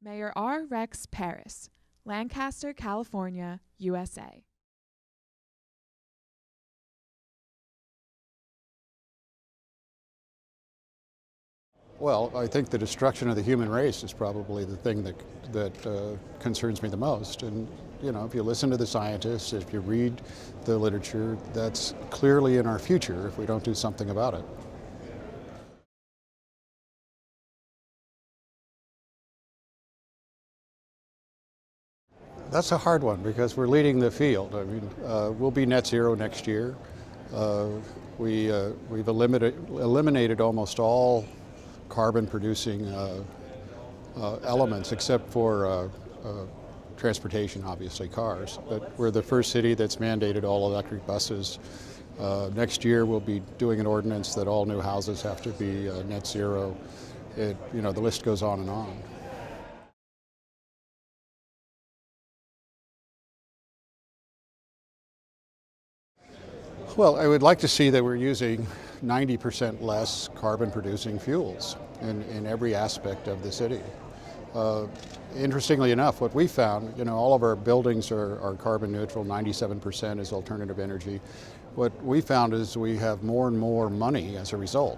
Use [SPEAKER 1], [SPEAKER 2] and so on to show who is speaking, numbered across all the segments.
[SPEAKER 1] Mayor R.Rex Parris, Lancaster, California, USA.
[SPEAKER 2] Well, I think the destruction of the human race is probably the thing that concerns me the most. And you know, if you listen to the scientists, if you read the literature, that's clearly in our future if we don't do something about it. That's a hard one because we're leading the field. I mean, we'll be net zero next year. We've eliminated almost all carbon-producing elements except for transportation, obviously cars. But we're the first city that's mandated all electric buses. Next year we'll be doing an ordinance that all new houses have to be net zero. The list goes on and on. Well, I would like to see that we're using 90% less carbon-producing fuels in every aspect of the city. Interestingly enough, what we found, all of our buildings are carbon neutral, 97% is alternative energy. What we found is we have more and more money as a result.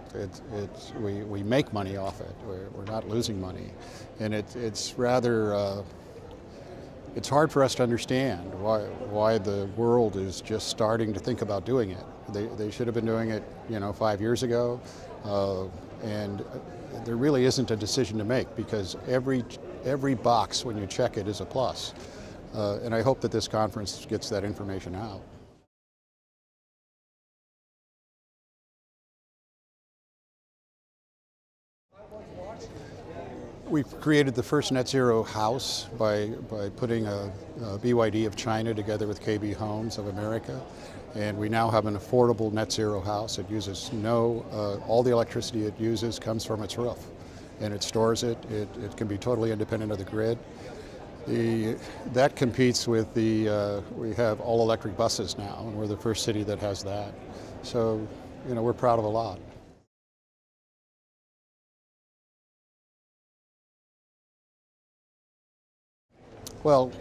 [SPEAKER 2] We make money off it. We're not losing money. And it's rather, it's hard for us to understand why the world is just starting to think about doing it. They should have been doing it, 5 years ago, and there really isn't a decision to make because every box when you check it is a plus. And I hope that this conference gets that information out. We've created the first net zero house by putting a BYD of China together with KB Homes of America. And we now have an affordable net zero house. It uses all the electricity it uses comes from its roof. And it stores it. It can be totally independent of the grid. That competes with we have all electric buses now, and we're the first city that has that. So, we're proud of a lot. Well,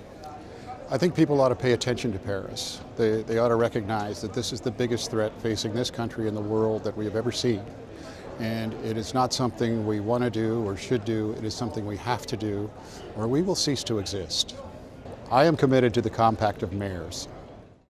[SPEAKER 2] I think people ought to pay attention to Parris. They ought to recognize that this is the biggest threat facing this country and the world that we have ever seen. And it is not something we want to do or should do. It is something we have to do, or we will cease to exist. I am committed to the Compact of Mayors.